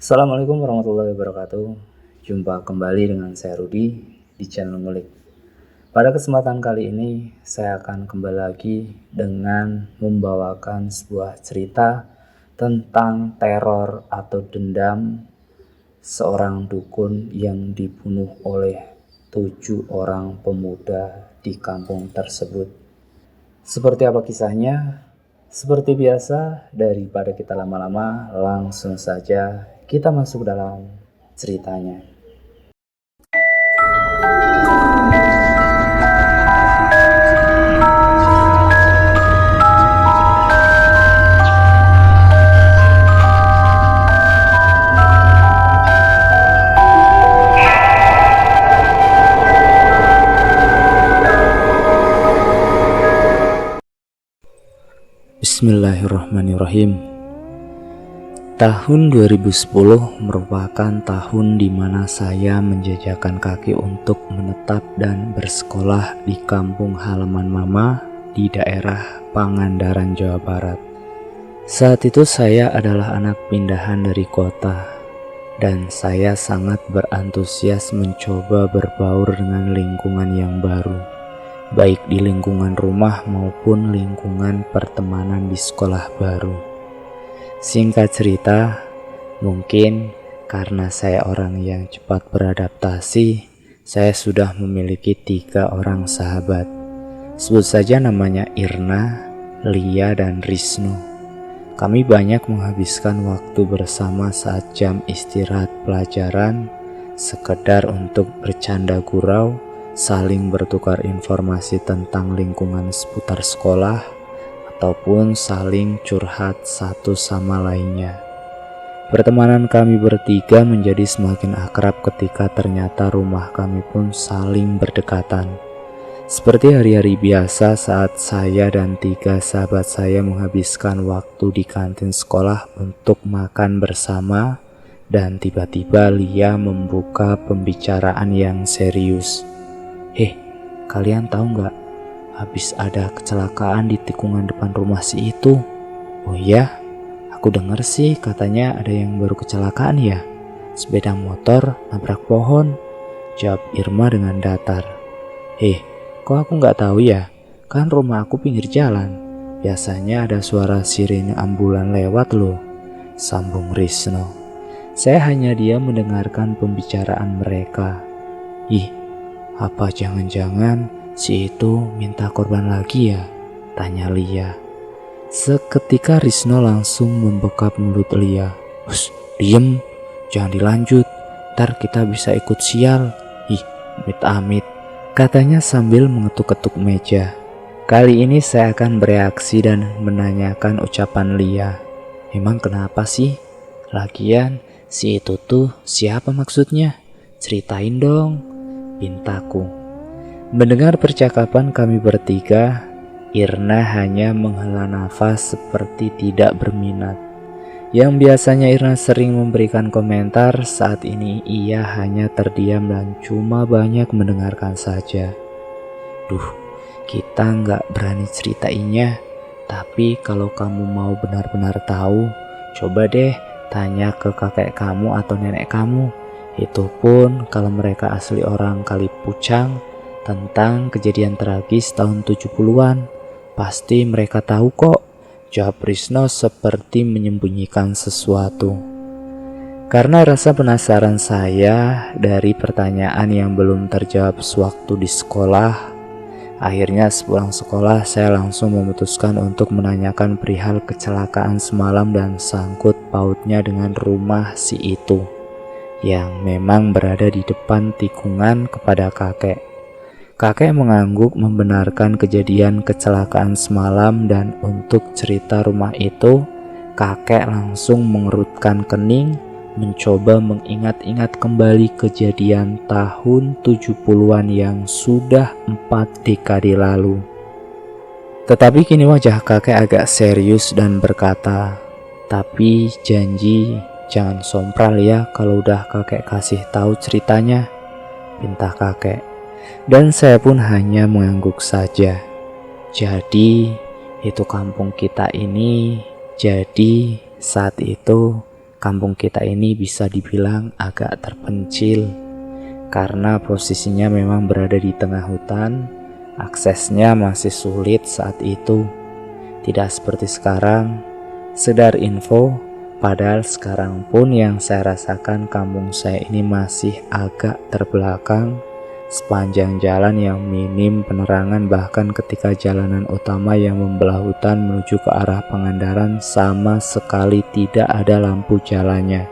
Assalamualaikum warahmatullahi wabarakatuh. Jumpa kembali dengan saya Rudi di channel Ngulik. Pada kesempatan kali ini saya akan kembali lagi dengan membawakan sebuah cerita tentang teror atau dendam seorang dukun yang dibunuh oleh 7 orang pemuda di kampung tersebut. Seperti apa kisahnya? Seperti biasa, daripada kita lama-lama, langsung saja kita masuk dalam ceritanya. Bismillahirrahmanirrahim. Tahun 2010 merupakan tahun di mana saya menjajakan kaki untuk menetap dan bersekolah di kampung halaman mama di daerah Pangandaran, Jawa Barat. Saat itu saya adalah anak pindahan dari kota dan saya sangat berantusias mencoba berbaur dengan lingkungan yang baru, baik di lingkungan rumah maupun lingkungan pertemanan di sekolah baru. Singkat cerita, mungkin karena saya orang yang cepat beradaptasi, saya sudah memiliki 3 orang sahabat. Sebut saja namanya Irna, Lia, dan Risnu. Kami banyak menghabiskan waktu bersama saat jam istirahat pelajaran, sekedar untuk bercanda gurau, saling bertukar informasi tentang lingkungan seputar sekolah, ataupun saling curhat satu sama lainnya. Pertemanan kami bertiga menjadi semakin akrab ketika ternyata rumah kami pun saling berdekatan. Seperti hari-hari biasa saat saya dan 3 sahabat saya menghabiskan waktu di kantin sekolah untuk makan bersama, dan tiba-tiba Lia membuka pembicaraan yang serius. Kalian tahu nggak? Habis ada kecelakaan di tikungan depan rumah si itu. Oh iya? Aku dengar sih katanya ada yang baru kecelakaan ya. Sepeda motor nabrak pohon, jawab Irma dengan datar. Kok aku nggak tahu ya? Kan rumah aku pinggir jalan. Biasanya ada suara sirene ambulan lewat loh, sambung Risno. Saya hanya diam mendengarkan pembicaraan mereka. Apa jangan-jangan si itu minta korban lagi ya? Tanya Lia. Seketika Risno langsung membekap mulut Lia. Diem, jangan dilanjut, ntar kita bisa ikut sial. Amit-amit, katanya sambil mengetuk-ketuk meja. Kali ini saya akan bereaksi dan menanyakan ucapan Lia. Emang kenapa sih? Lagian si itu tuh siapa maksudnya? Ceritain dong, pintaku. Mendengar percakapan kami bertiga, Irna hanya menghela nafas seperti tidak berminat. Yang biasanya Irna sering memberikan komentar, saat ini ia hanya terdiam dan cuma banyak mendengarkan saja. Kita nggak berani ceritainnya, tapi kalau kamu mau benar-benar tahu, coba deh tanya ke kakek kamu atau nenek kamu. Itu pun kalau mereka asli orang Kalipucang, tentang kejadian tragis tahun 70-an. Pasti mereka tahu kok, jawab Risno seperti menyembunyikan sesuatu. Karena rasa penasaran saya dari pertanyaan yang belum terjawab sewaktu di sekolah, akhirnya sepulang sekolah saya langsung memutuskan untuk menanyakan perihal kecelakaan semalam dan sangkut pautnya dengan rumah si itu, yang memang berada di depan tikungan kepada kakek. Kakek mengangguk membenarkan kejadian kecelakaan semalam, dan untuk cerita rumah itu, kakek langsung mengerutkan kening, mencoba mengingat-ingat kembali kejadian tahun 70-an yang sudah 4 dekade lalu. Tetapi kini wajah kakek agak serius dan berkata, "Tapi janji jangan sompral ya kalau udah kakek kasih tahu ceritanya," pinta kakek. Dan saya pun hanya mengangguk saja. Jadi itu kampung kita ini, jadi saat itu kampung kita ini bisa dibilang agak terpencil karena posisinya memang berada di tengah hutan. Aksesnya masih sulit saat itu, tidak seperti sekarang. Sekedar info, padahal sekarang pun yang saya rasakan kampung saya ini masih agak terbelakang. Sepanjang jalan yang minim penerangan, bahkan ketika jalanan utama yang membelah hutan menuju ke arah Pangandaran sama sekali tidak ada lampu jalannya.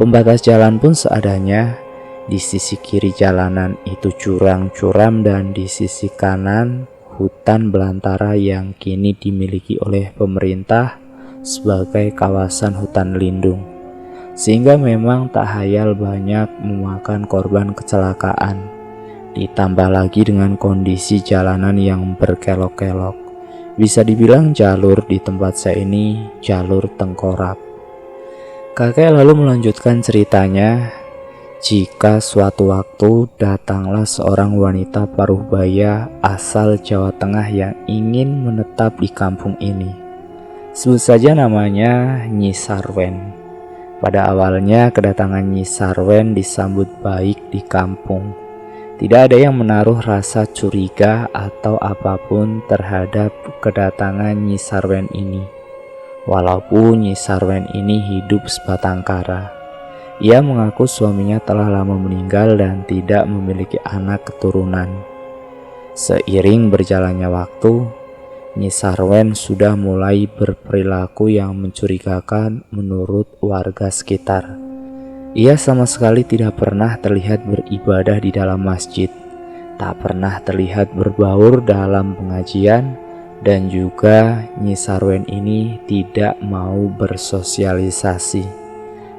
Pembatas jalan pun seadanya. Di sisi kiri jalanan itu jurang curam dan di sisi kanan hutan belantara yang kini dimiliki oleh pemerintah sebagai kawasan hutan lindung. Sehingga memang tak hayal banyak memakan korban kecelakaan. Ditambah lagi dengan kondisi jalanan yang berkelok-kelok. Bisa dibilang jalur di tempat saya ini jalur tengkorak. Kakek lalu melanjutkan ceritanya. Jika suatu waktu datanglah seorang wanita paruh baya asal Jawa Tengah yang ingin menetap di kampung ini. Sebut saja namanya Nyi Sarwen. Pada awalnya kedatangan Nyi Sarwen disambut baik di kampung. Tidak ada yang menaruh rasa curiga atau apapun terhadap kedatangan Nyi Sarwen ini. Walaupun Nyi Sarwen ini hidup sebatang kara. Ia mengaku suaminya telah lama meninggal dan tidak memiliki anak keturunan. Seiring berjalannya waktu, Nyi Sarwen sudah mulai berperilaku yang mencurigakan menurut warga sekitar. Ia sama sekali tidak pernah terlihat beribadah di dalam masjid, tak pernah terlihat berbaur dalam pengajian, dan juga Nyi Sarwen ini tidak mau bersosialisasi.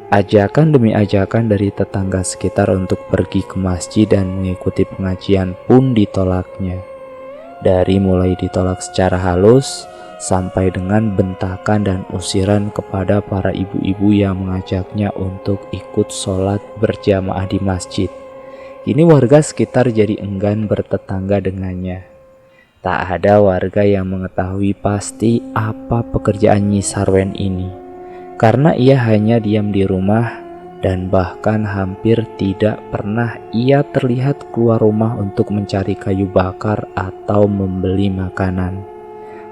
Ajakan demi ajakan dari tetangga sekitar untuk pergi ke masjid dan mengikuti pengajian pun ditolaknya. Dari mulai ditolak secara halus, sampai dengan bentakan dan usiran kepada para ibu-ibu yang mengajaknya untuk ikut sholat berjamaah di masjid. Kini warga sekitar jadi enggan bertetangga dengannya. Tak ada warga yang mengetahui pasti apa pekerjaan Nyi Sarwen ini, karena ia hanya diam di rumah dan bahkan hampir tidak pernah ia terlihat keluar rumah untuk mencari kayu bakar atau membeli makanan.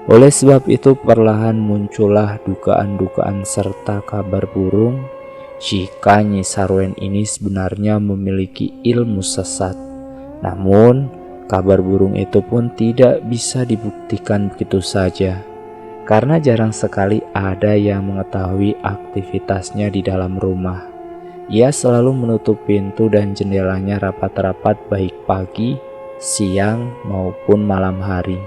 Oleh sebab itu perlahan muncullah dugaan-dugaan serta kabar burung jika Nyi Sarwen ini sebenarnya memiliki ilmu sesat. Namun kabar burung itu pun tidak bisa dibuktikan begitu saja, karena jarang sekali ada yang mengetahui aktivitasnya di dalam rumah. Ia selalu menutup pintu dan jendelanya rapat-rapat baik pagi, siang maupun malam hari.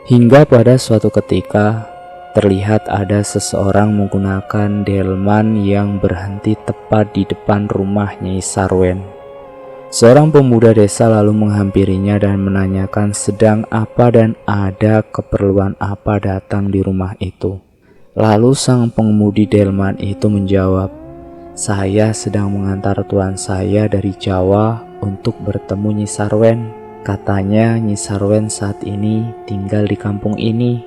Hingga pada suatu ketika, terlihat ada seseorang menggunakan delman yang berhenti tepat di depan rumah Nyi Sarwen. Seorang pemuda desa lalu menghampirinya dan menanyakan sedang apa dan ada keperluan apa datang di rumah itu. Lalu sang pengemudi delman itu menjawab, "Saya sedang mengantar tuan saya dari Jawa untuk bertemu Nyi Sarwen. Katanya Nyi Sarwen saat ini tinggal di kampung ini.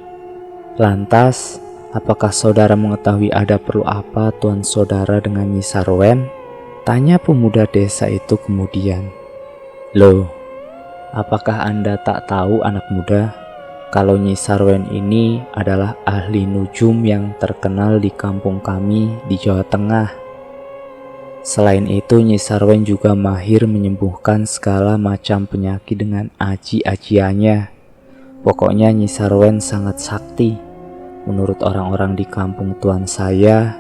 Lantas, apakah saudara mengetahui ada perlu apa tuan saudara dengan Nyi Sarwen?" Tanya pemuda desa itu kemudian. "Loh, apakah Anda tak tahu anak muda, kalau Nyi Sarwen ini adalah ahli nujum yang terkenal di kampung kami di Jawa Tengah. Selain itu, Nyi Sarwen juga mahir menyembuhkan segala macam penyakit dengan aji-ajiannya. Pokoknya Nyi Sarwen sangat sakti. Menurut orang-orang di kampung tuan saya,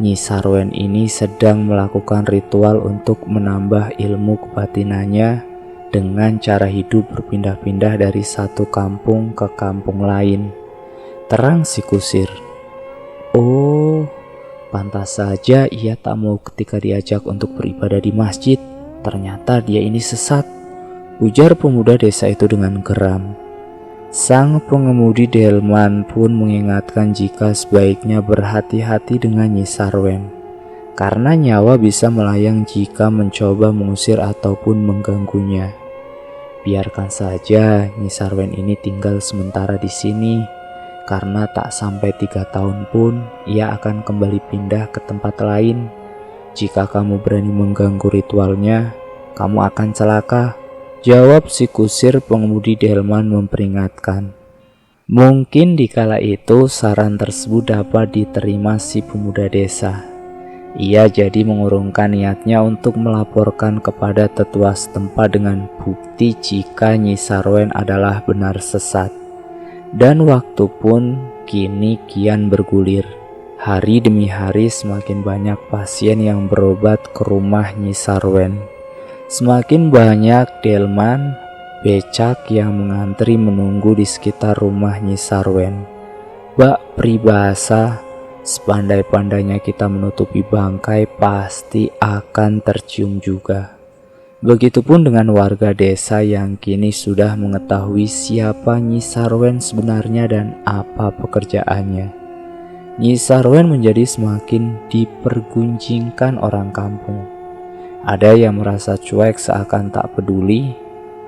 Nyi Sarwen ini sedang melakukan ritual untuk menambah ilmu kebatinannya dengan cara hidup berpindah-pindah dari satu kampung ke kampung lain." Terang si kusir. "Oh, pantas saja ia tak mau ketika diajak untuk beribadah di masjid. Ternyata dia ini sesat," ujar pemuda desa itu dengan geram. Sang pengemudi delman pun mengingatkan jika sebaiknya berhati-hati dengan Nyi Sarwen, karena nyawa bisa melayang jika mencoba mengusir ataupun mengganggunya. "Biarkan saja Nyi Sarwen ini tinggal sementara di sini. karena tak sampai 3 tahun pun ia akan kembali pindah ke tempat lain. Jika kamu berani mengganggu ritualnya, kamu akan celaka, jawab si kusir pengemudi delman memperingatkan. Mungkin dikala itu saran tersebut dapat diterima si pemuda desa. Ia jadi mengurungkan niatnya untuk melaporkan kepada tetua setempat dengan bukti jika Nyi Sarwen adalah benar sesat. Dan waktu pun kini kian bergulir. Hari demi hari semakin banyak pasien yang berobat ke rumah Nyi Sarwen. Semakin banyak delman, becak yang mengantri menunggu di sekitar rumah Nyi Sarwen. Bak pribahasa, sepandai-pandainya kita menutupi bangkai pasti akan tercium juga. Begitupun dengan warga desa yang kini sudah mengetahui siapa Nyi Sarwen sebenarnya dan apa pekerjaannya. Nyi Sarwen menjadi semakin dipergunjingkan orang kampung. Ada yang merasa cuek seakan tak peduli,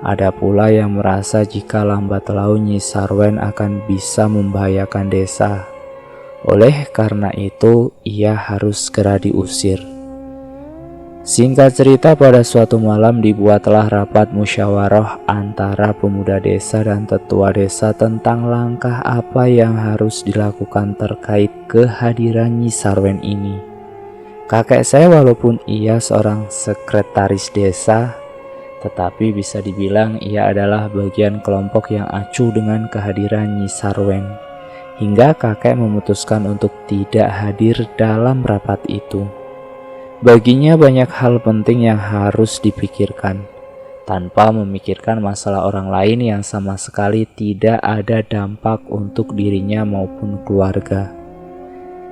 ada pula yang merasa jika lambat laun Nyi Sarwen akan bisa membahayakan desa. Oleh karena itu, ia harus segera diusir. Singkat cerita, pada suatu malam dibuatlah rapat musyawarah antara pemuda desa dan tetua desa tentang langkah apa yang harus dilakukan terkait kehadiran Nyi Sarwen ini. Kakek saya walaupun ia seorang sekretaris desa, tetapi bisa dibilang ia adalah bagian kelompok yang acuh dengan kehadiran Nyi Sarwen. Hingga kakek memutuskan untuk tidak hadir dalam rapat itu. Baginya banyak hal penting yang harus dipikirkan, tanpa memikirkan masalah orang lain yang sama sekali tidak ada dampak untuk dirinya maupun keluarga.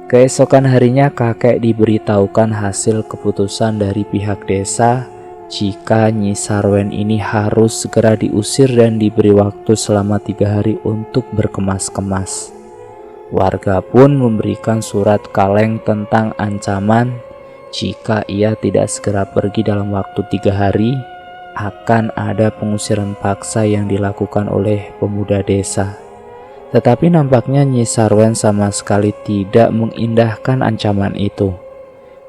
Keesokan harinya kakek diberitahukan hasil keputusan dari pihak desa jika Nyi Sarwen ini harus segera diusir dan diberi waktu selama 3 hari untuk berkemas-kemas. Warga pun memberikan surat kaleng tentang ancaman jika ia tidak segera pergi dalam waktu 3 hari, akan ada pengusiran paksa yang dilakukan oleh pemuda desa. Tetapi nampaknya Nyi Sarwen sama sekali tidak mengindahkan ancaman itu.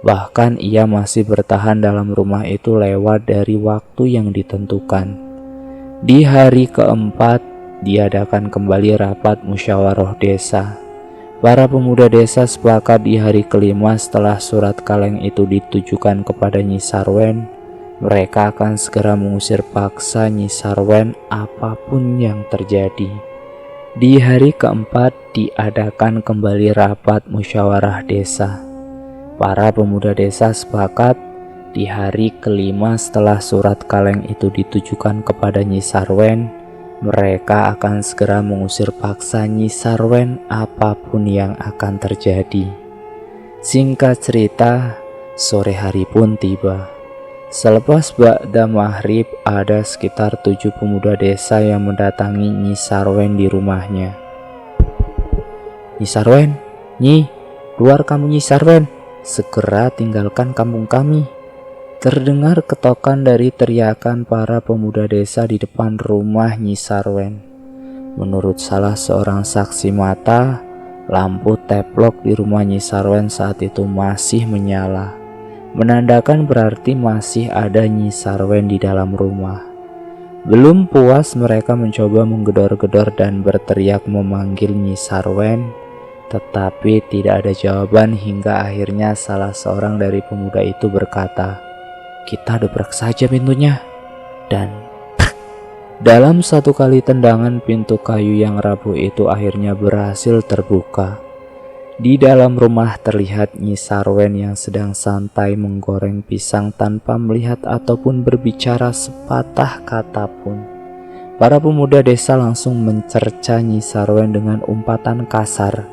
Bahkan ia masih bertahan dalam rumah itu lewat dari waktu yang ditentukan. Di hari keempat, diadakan kembali rapat musyawarah desa. Para pemuda desa sepakat di hari kelima setelah surat kaleng itu ditujukan kepada Nyi Sarwen, mereka akan segera mengusir paksa Nyi Sarwen apapun yang terjadi. Di hari keempat diadakan kembali rapat musyawarah desa. Para pemuda desa sepakat di hari kelima setelah surat kaleng itu ditujukan kepada Nyi Sarwen, mereka akan segera mengusir paksa Nyi Sarwen apapun yang akan terjadi. Singkat cerita, sore hari pun tiba. Selepas ba'da maghrib, ada sekitar 7 pemuda desa yang mendatangi Nyi Sarwen di rumahnya. Nyi Sarwen, Nyi, keluar kamu Nyi Sarwen, segera tinggalkan kampung kami. Terdengar ketokan dari teriakan para pemuda desa di depan rumah Nyi Sarwen. Menurut salah seorang saksi mata, lampu teplok di rumah Nyi Sarwen saat itu masih menyala, menandakan berarti masih ada Nyi Sarwen di dalam rumah. Belum puas, mereka mencoba menggedor-gedor dan berteriak memanggil Nyi Sarwen, tetapi tidak ada jawaban hingga akhirnya salah seorang dari pemuda itu berkata, "Kita dobrak saja pintunya." Dan dalam satu kali tendangan, pintu kayu yang rapuh itu akhirnya berhasil terbuka. Di dalam rumah terlihat Nyi Sarwen yang sedang santai menggoreng pisang tanpa melihat ataupun berbicara sepatah kata pun. Para pemuda desa langsung mencerca Nyi Sarwen dengan umpatan kasar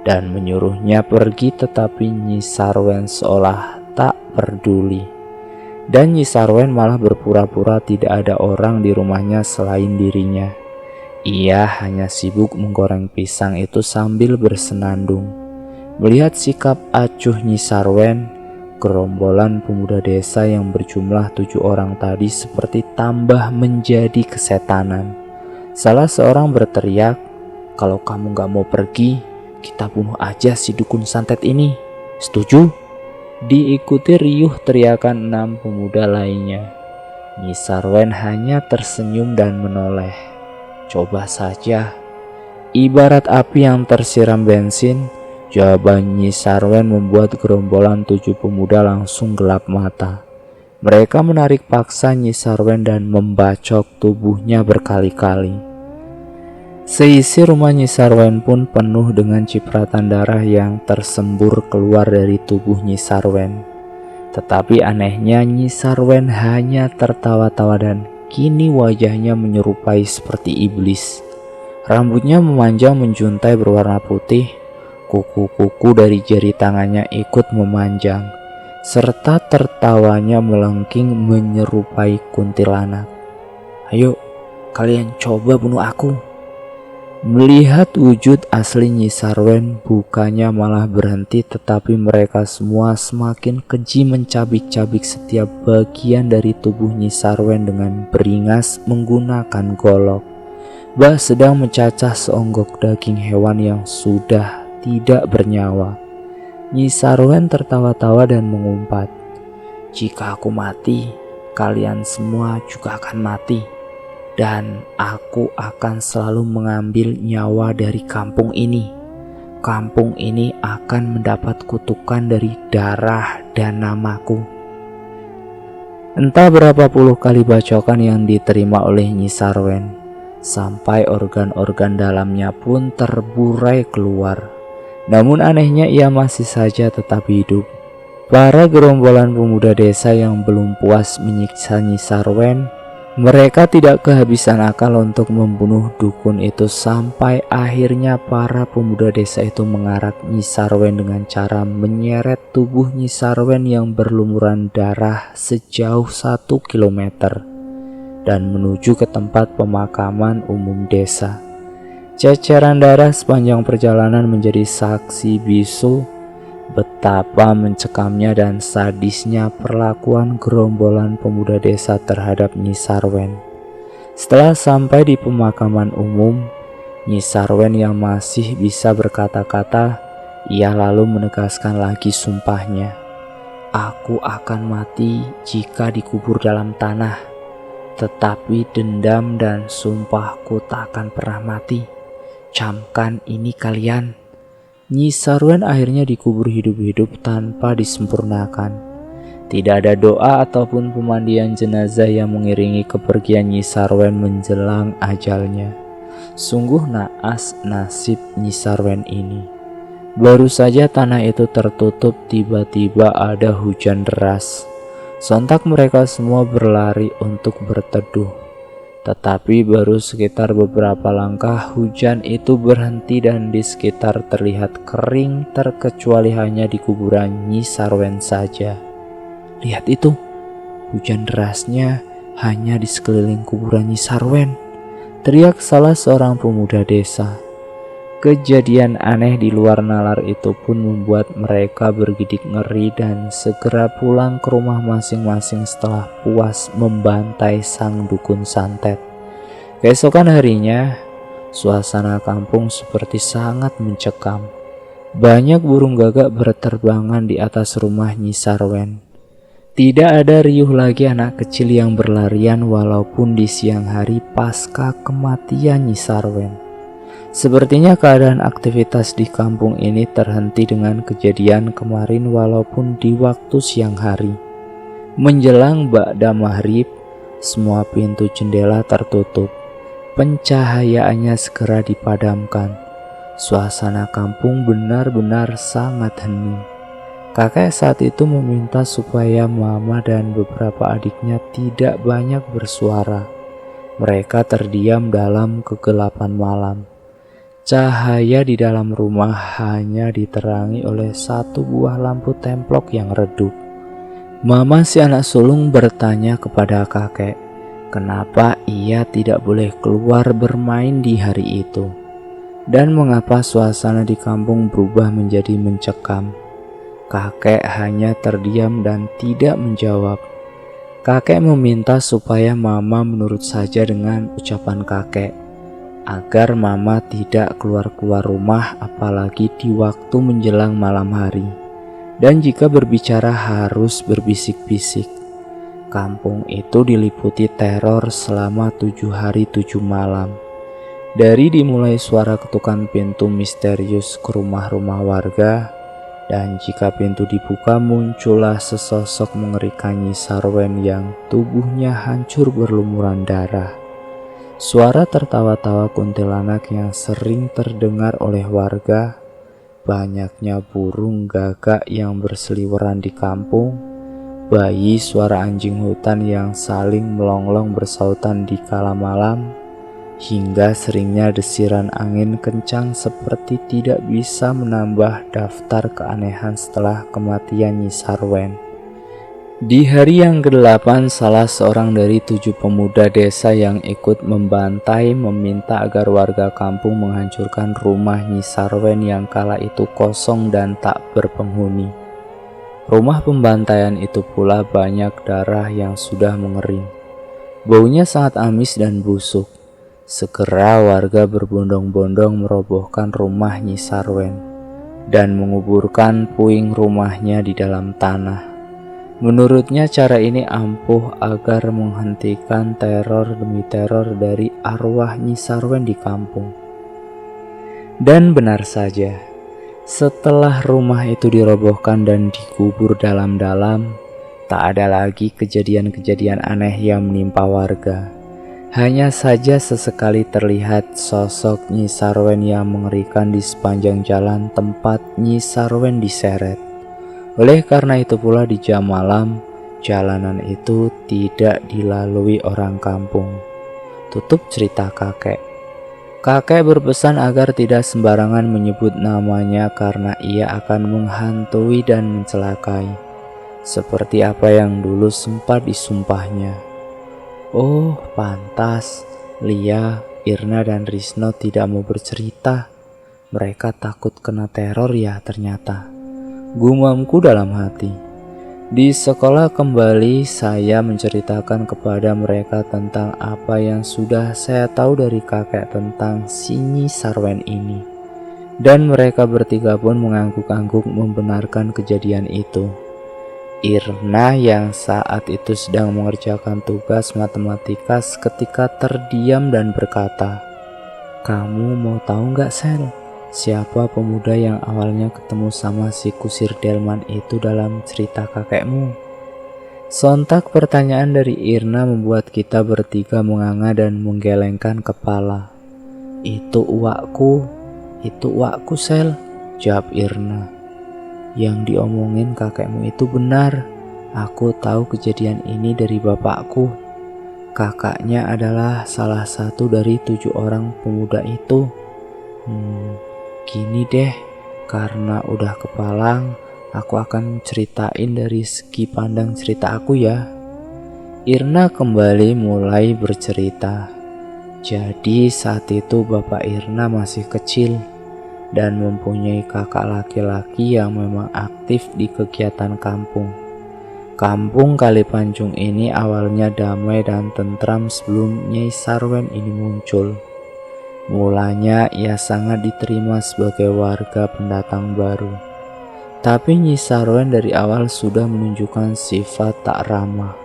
dan menyuruhnya pergi, tetapi Nyi Sarwen seolah tak peduli. Dan Nyi Sarwen malah berpura-pura tidak ada orang di rumahnya selain dirinya. Ia hanya sibuk menggoreng pisang itu sambil bersenandung. Melihat sikap acuh Nyi Sarwen, gerombolan pemuda desa yang berjumlah 7 orang tadi seperti tambah menjadi kesetanan. Salah seorang berteriak, Kalau kamu gak mau pergi, kita bunuh aja si dukun santet ini. Setuju? Diikuti riuh teriakan 6 pemuda lainnya. Nyi Sarwen hanya tersenyum dan menoleh. Coba saja. Ibarat api yang tersiram bensin, jawaban Nyi Sarwen membuat gerombolan 7 pemuda langsung gelap mata. Mereka menarik paksa Nyi Sarwen dan membacok tubuhnya berkali-kali. Seisi rumah Nyi Sarwen pun penuh dengan cipratan darah yang tersembur keluar dari tubuh Nyi Sarwen. Tetapi anehnya Nyi Sarwen hanya tertawa-tawa dan kini wajahnya menyerupai seperti iblis. Rambutnya memanjang menjuntai berwarna putih, kuku-kuku dari jari tangannya ikut memanjang, serta tertawanya melengking menyerupai kuntilanak. Ayo, kalian coba bunuh aku. Melihat wujud asli Nyi Sarwen, bukannya malah berhenti, tetapi mereka semua semakin keji mencabik-cabik setiap bagian dari tubuh Nyi Sarwen dengan beringas menggunakan golok. Bah sedang mencacah seonggok daging hewan yang sudah tidak bernyawa. Nyi Sarwen tertawa-tawa dan mengumpat, "Jika aku mati, kalian semua juga akan mati. Dan aku akan selalu mengambil nyawa dari kampung ini. Kampung ini akan mendapat kutukan dari darah dan namaku." Entah berapa puluh kali bacokan yang diterima oleh Nyi Sarwen, sampai organ-organ dalamnya pun terburai keluar. Namun anehnya ia masih saja tetap hidup. Para gerombolan pemuda desa yang belum puas menyiksa Nyi Sarwen, mereka tidak kehabisan akal untuk membunuh dukun itu, sampai akhirnya para pemuda desa itu mengarak Nyi Sarwen dengan cara menyeret tubuh Nyi Sarwen yang berlumuran darah sejauh 1 kilometer dan menuju ke tempat pemakaman umum desa. Ceceran darah sepanjang perjalanan menjadi saksi bisu betapa mencekamnya dan sadisnya perlakuan gerombolan pemuda desa terhadap Nyi Sarwen. Setelah sampai di pemakaman umum, Nyi Sarwen yang masih bisa berkata-kata, ia lalu menegaskan lagi sumpahnya. "Aku akan mati jika dikubur dalam tanah, tetapi dendam dan sumpahku tak akan pernah mati. Camkan ini kalian." Nyi Sarwen akhirnya dikubur hidup-hidup tanpa disempurnakan. Tidak ada doa ataupun pemandian jenazah yang mengiringi kepergian Nyi Sarwen menjelang ajalnya. Sungguh naas nasib Nyi Sarwen ini. Baru saja tanah itu tertutup, tiba-tiba ada hujan deras. Sontak mereka semua berlari untuk berteduh. Tetapi baru sekitar beberapa langkah hujan itu berhenti dan di sekitar terlihat kering, terkecuali hanya di kuburan Nyi Sarwen saja. "Lihat itu, hujan derasnya hanya di sekeliling kuburan Nyi Sarwen," teriak salah seorang pemuda desa. Kejadian aneh di luar nalar itu pun membuat mereka bergidik ngeri dan segera pulang ke rumah masing-masing setelah puas membantai sang dukun santet. Keesokan harinya, suasana kampung seperti sangat mencekam. Banyak burung gagak berterbangan di atas rumah Nyi Sarwen. Tidak ada riuh lagi anak kecil yang berlarian walaupun di siang hari pasca kematian Nyi Sarwen. Sepertinya keadaan aktivitas di kampung ini terhenti dengan kejadian kemarin walaupun di waktu siang hari. Menjelang ba'da maghrib, semua pintu jendela tertutup. Pencahayaannya segera dipadamkan. Suasana kampung benar-benar sangat hening. Kakek saat itu meminta supaya mama dan beberapa adiknya tidak banyak bersuara. Mereka terdiam dalam kegelapan malam. Cahaya di dalam rumah hanya diterangi oleh 1 buah lampu templok yang redup. Mama si anak sulung bertanya kepada kakek, kenapa ia tidak boleh keluar bermain di hari itu, dan mengapa suasana di kampung berubah menjadi mencekam. Kakek hanya terdiam dan tidak menjawab. Kakek meminta supaya mama menurut saja dengan ucapan kakek. agar mama tidak keluar-keluar rumah apalagi di waktu menjelang malam hari. Dan jika berbicara harus berbisik-bisik. Kampung itu diliputi teror selama 7 hari 7 malam. Dari dimulai suara ketukan pintu misterius ke rumah-rumah warga, dan jika pintu dibuka muncullah sesosok mengerikan Nyi Sarwen yang tubuhnya hancur berlumuran darah. Suara tertawa-tawa kuntilanak yang sering terdengar oleh warga, banyaknya burung gagak yang berseliweran di kampung, bayi suara anjing hutan yang saling melonglong bersautan di kala malam, hingga seringnya desiran angin kencang seperti tidak bisa menambah daftar keanehan setelah kematian Nyi Sarwen. Di hari yang ke-8, salah seorang dari 7 pemuda desa yang ikut membantai meminta agar warga kampung menghancurkan rumah Nyi Sarwen yang kala itu kosong dan tak berpenghuni. Rumah pembantaian itu pula banyak darah yang sudah mengering. Baunya sangat amis dan busuk. Segera warga berbondong-bondong merobohkan rumah Nyi Sarwen dan menguburkan puing rumahnya di dalam tanah. Menurutnya cara ini ampuh agar menghentikan teror demi teror dari arwah Nyi Sarwen di kampung. Dan benar saja, setelah rumah itu dirobohkan dan dikubur dalam-dalam, tak ada lagi kejadian-kejadian aneh yang menimpa warga. Hanya saja sesekali terlihat sosok Nyi Sarwen yang mengerikan di sepanjang jalan tempat Nyi Sarwen diseret. Oleh karena itu pula di jam malam, jalanan itu tidak dilalui orang kampung. Tutup cerita kakek. Kakek berpesan agar tidak sembarangan menyebut namanya karena ia akan menghantui dan mencelakai, seperti apa yang dulu sempat disumpahnya. Oh, pantas Lia, Irna dan Risno tidak mau bercerita. Mereka takut kena teror ya ternyata. Gumamku dalam hati. Di sekolah kembali saya menceritakan kepada mereka tentang apa yang sudah saya tahu dari kakek tentang si Nyi Sarwen ini. Dan mereka bertiga pun mengangguk-angguk membenarkan kejadian itu. Irna yang saat itu sedang mengerjakan tugas matematika seketika terdiam dan berkata, "Kamu mau tahu nggak, Sel? Siapa pemuda yang awalnya ketemu sama si kusir delman itu dalam cerita kakekmu?" Sontak pertanyaan dari Irna membuat kita bertiga menganga dan menggelengkan kepala. Itu uakku, Sel," jawab Irna. "Yang diomongin kakekmu itu benar. Aku tahu kejadian ini dari bapakku. Kakaknya adalah salah satu dari 7 orang pemuda itu. Gini deh, karena udah kepalang, aku akan ceritain dari segi pandang cerita aku ya." Irna kembali mulai bercerita. Jadi saat itu bapak Irna masih kecil dan mempunyai kakak laki-laki yang memang aktif di kegiatan kampung. Kampung Kalipancung ini awalnya damai dan tentram sebelum Nyi Sarwen ini muncul. Mulanya ia sangat diterima sebagai warga pendatang baru. Tapi Nyi Sarwen dari awal sudah menunjukkan sifat tak ramah.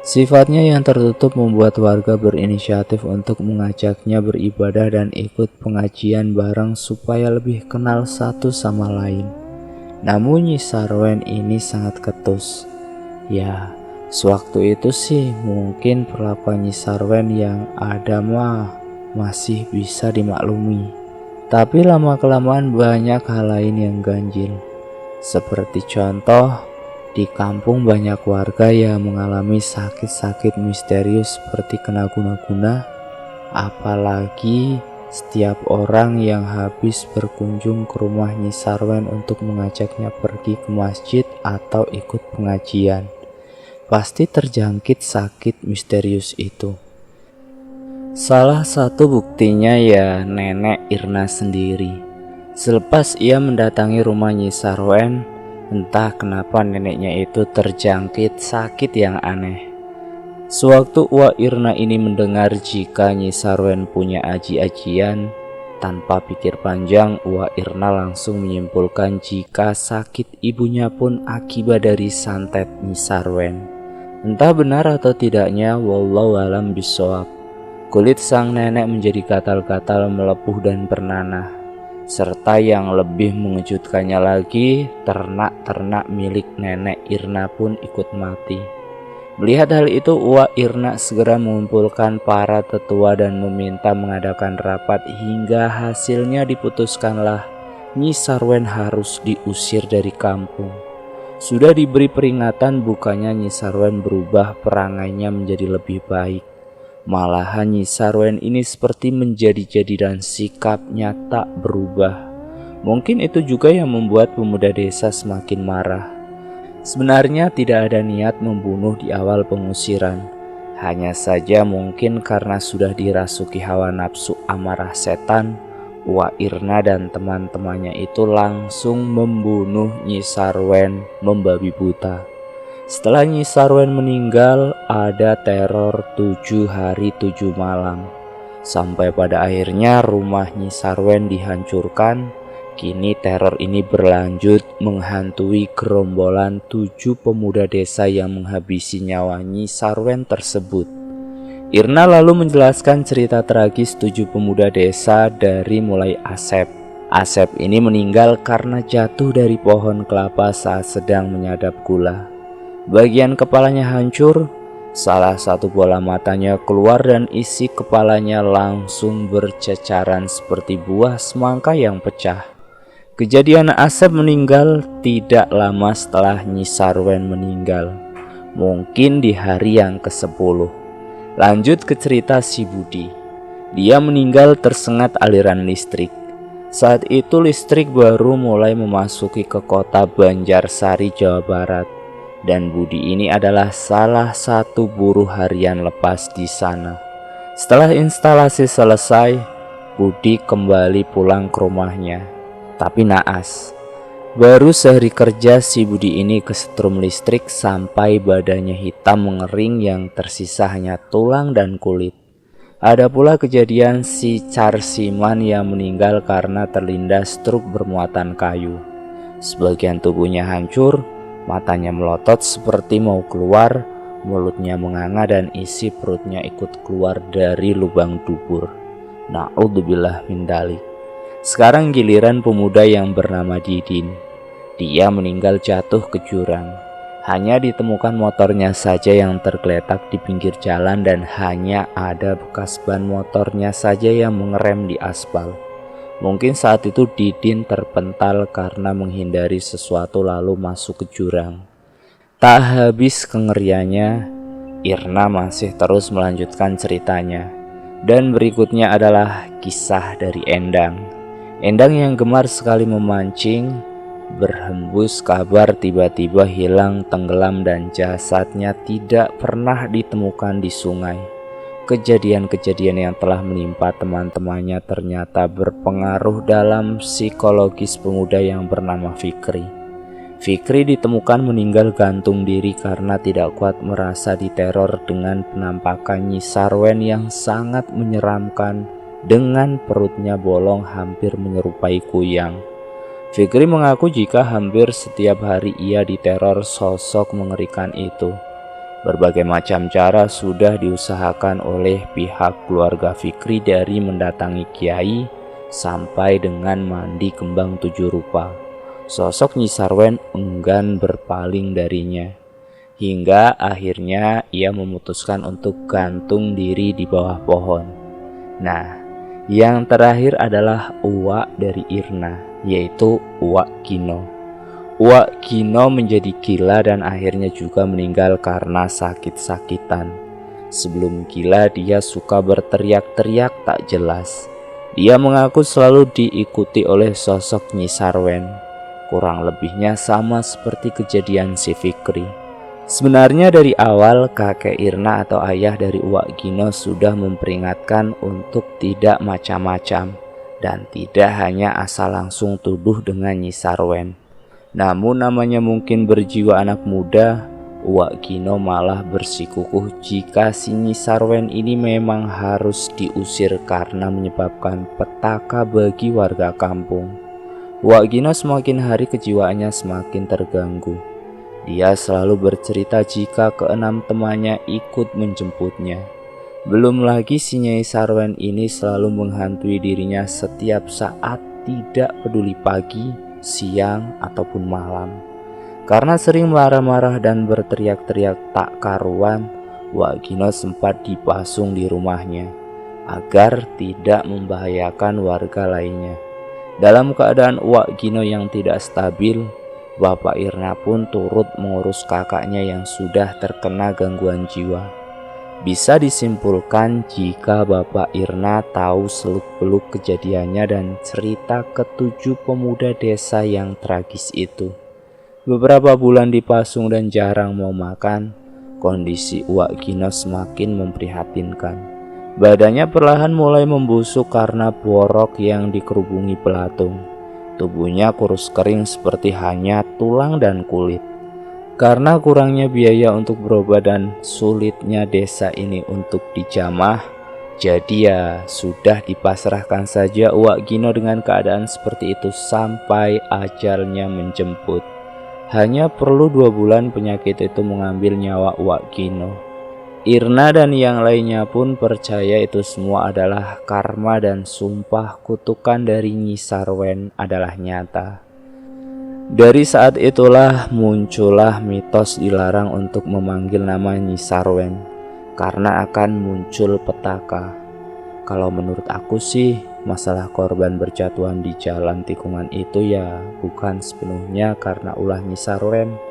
Sifatnya yang tertutup membuat warga berinisiatif untuk mengajaknya beribadah dan ikut pengajian bareng supaya lebih kenal satu sama lain. Namun Nyi Sarwen ini sangat ketus. Ya, sewaktu itu sih mungkin perlakuan Nyi Sarwen yang ada masih bisa dimaklumi. Tapi lama-kelamaan banyak hal lain yang ganjil. Seperti contoh, di kampung banyak warga yang mengalami sakit-sakit misterius seperti kena guna-guna. Apalagi setiap orang yang habis berkunjung ke rumah Nyi Sarwen untuk mengajaknya pergi ke masjid atau ikut pengajian, pasti terjangkit sakit misterius itu. Salah satu buktinya ya nenek Irna sendiri. Selepas ia mendatangi rumah Nyi Sarwen, entah kenapa neneknya itu terjangkit sakit yang aneh. Sewaktu Uwa Irna ini mendengar jika Nyi Sarwen punya aji-ajian, tanpa pikir panjang Uwa Irna langsung menyimpulkan jika sakit ibunya pun akibat dari santet Nyi Sarwen. Entah benar atau tidaknya, wallahu alam bishawab, kulit sang nenek menjadi gatal-gatal, melepuh dan bernanah. Serta yang lebih mengejutkannya lagi, ternak-ternak milik nenek Irna pun ikut mati. Melihat hal itu, Uwa Irna segera mengumpulkan para tetua dan meminta mengadakan rapat, hingga hasilnya diputuskanlah Nyi Sarwen harus diusir dari kampung. Sudah diberi peringatan, bukannya Nyi Sarwen berubah perangainya menjadi lebih baik. Malahan Nyi Sarwen ini seperti menjadi-jadi dan sikapnya tak berubah. Mungkin itu juga yang membuat pemuda desa semakin marah. Sebenarnya tidak ada niat membunuh di awal pengusiran. Hanya saja mungkin karena sudah dirasuki hawa nafsu amarah setan, Uwa Irna dan teman-temannya itu langsung membunuh Nyi Sarwen membabi buta. Setelah Nyi Sarwen meninggal, ada teror 7 hari 7 malam. Sampai pada akhirnya rumah Nyi Sarwen dihancurkan. Kini teror ini berlanjut menghantui gerombolan 7 pemuda desa yang menghabisi nyawa Nyi Sarwen tersebut. Irna lalu menjelaskan cerita tragis 7 pemuda desa dari mulai Asep. Asep ini meninggal karena jatuh dari pohon kelapa saat sedang menyadap gula. Bagian kepalanya hancur, salah satu bola matanya keluar dan isi kepalanya langsung berceceran seperti buah semangka yang pecah. Kejadian Asep meninggal tidak lama setelah Nyi Sarwen meninggal, mungkin di hari yang ke-10. Lanjut ke cerita si Budi. Dia meninggal tersengat aliran listrik. Saat itu listrik baru mulai memasuki ke kota Banjarsari, Jawa Barat. Dan Budi ini adalah salah satu buruh harian lepas di sana. Setelah instalasi selesai, Budi kembali pulang ke rumahnya. Tapi naas, baru sehari kerja si Budi ini kesetrum listrik sampai badannya hitam mengering yang tersisa hanya tulang dan kulit. Ada pula kejadian si Carsiman yang meninggal karena terlindas truk bermuatan kayu. Sebagian tubuhnya hancur, matanya melotot seperti mau keluar, mulutnya menganga dan isi perutnya ikut keluar dari lubang dubur. Na'udzubillah min dzalik. Sekarang giliran pemuda yang bernama Didin. Dia meninggal jatuh ke jurang. Hanya ditemukan motornya saja yang tergeletak di pinggir jalan dan hanya ada bekas ban motornya saja yang mengerem di aspal. Mungkin saat itu Didin terpental karena menghindari sesuatu lalu masuk ke jurang. Tak habis kengeriannya, Irna masih terus melanjutkan ceritanya. Dan berikutnya adalah kisah dari Endang. Endang yang gemar sekali memancing, berhembus kabar tiba-tiba hilang tenggelam dan jasadnya tidak pernah ditemukan di sungai. Kejadian-kejadian yang telah menimpa teman-temannya ternyata berpengaruh dalam psikologis pemuda yang bernama Fikri. Fikri ditemukan meninggal gantung diri karena tidak kuat merasa diteror dengan penampakan Nyi Sarwen yang sangat menyeramkan dengan perutnya bolong hampir menyerupai kuyang. Fikri mengaku jika hampir setiap hari ia diteror sosok mengerikan itu. Berbagai macam cara sudah diusahakan oleh pihak keluarga Fikri, dari mendatangi kiai sampai dengan mandi kembang 7 rupa. Sosok Nyi Sarwen enggan berpaling darinya. Hingga akhirnya ia memutuskan untuk gantung diri di bawah pohon. Nah, yang terakhir adalah uwak dari Irna, yaitu Uwak Gino. Uwak Gino menjadi gila dan akhirnya juga meninggal karena sakit-sakitan. Sebelum gila dia suka berteriak-teriak tak jelas. Dia mengaku selalu diikuti oleh sosok Nyi Sarwen. Kurang lebihnya sama seperti kejadian si Fikri. Sebenarnya dari awal kakek Irna atau ayah dari Uwak Gino sudah memperingatkan untuk tidak macam-macam dan tidak hanya asal langsung tuduh dengan Nyi Sarwen. Namun namanya mungkin berjiwa anak muda, Uwak Gino malah bersikukuh jika si Nyi Sarwen ini memang harus diusir karena menyebabkan petaka bagi warga kampung. Uwak Gino semakin hari kejiwaannya semakin terganggu. Dia selalu bercerita jika keenam temannya ikut menjemputnya. Belum lagi si Nyai Sarwen ini selalu menghantui dirinya setiap saat, tidak peduli pagi, siang, ataupun malam. Karena sering marah-marah dan berteriak-teriak tak karuan, Wak Gino sempat dipasung di rumahnya agar tidak membahayakan warga lainnya. Dalam keadaan Wak Gino yang tidak stabil, Bapak Irna pun turut mengurus kakaknya yang sudah terkena gangguan jiwa. Bisa disimpulkan jika Bapak Irna tahu seluk-beluk kejadiannya dan cerita ketujuh pemuda desa yang tragis itu. Beberapa bulan dipasung dan jarang mau makan, kondisi Uwak Gino semakin memprihatinkan. Badannya perlahan mulai membusuk karena borok yang dikerubungi belatung. Tubuhnya kurus kering seperti hanya tulang dan kulit. Karena kurangnya biaya untuk berobat dan sulitnya desa ini untuk dijamah, jadi ya sudah dipasrahkan saja Uwak Gino dengan keadaan seperti itu sampai ajalnya menjemput. Hanya perlu 2 bulan penyakit itu mengambil nyawa Uwak Gino. Irna dan yang lainnya pun percaya itu semua adalah karma dan sumpah kutukan dari Nyi Sarwen adalah nyata. Dari saat itulah muncullah mitos dilarang untuk memanggil nama Nyi Sarwen karena akan muncul petaka. Kalau menurut aku sih, masalah korban berjatuhan di jalan tikungan itu ya bukan sepenuhnya karena ulah Nyi Sarwen.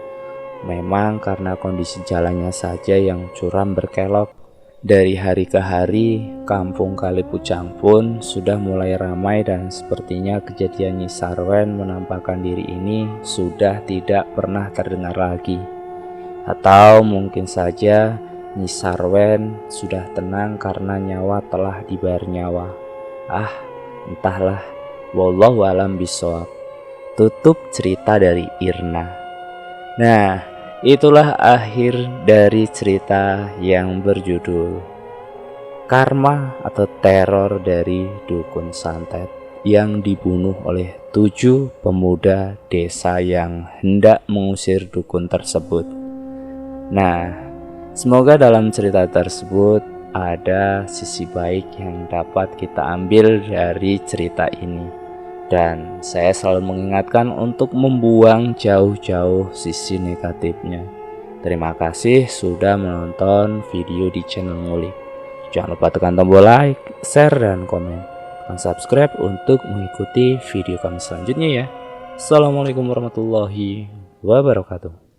Memang karena kondisi jalannya saja yang curam berkelok. Dari hari ke hari, kampung Kalipucang pun sudah mulai ramai dan sepertinya kejadian Nyi Sarwen menampakkan diri ini sudah tidak pernah terdengar lagi. Atau mungkin saja Nyi Sarwen sudah tenang karena nyawa telah dibayar nyawa. Entahlah. Wallahu alam bishawab. Tutup cerita dari Irna. Nah, itulah akhir dari cerita yang berjudul Karma atau Teror dari Dukun Santet yang dibunuh oleh 7 pemuda desa yang hendak mengusir dukun tersebut. Nah, semoga dalam cerita tersebut ada sisi baik yang dapat kita ambil dari cerita ini. Dan saya selalu mengingatkan untuk membuang jauh-jauh sisi negatifnya. Terima kasih sudah menonton video di channel Ngulik. Jangan lupa tekan tombol like, share, dan komen. Dan subscribe untuk mengikuti video kami selanjutnya ya. Assalamualaikum warahmatullahi wabarakatuh.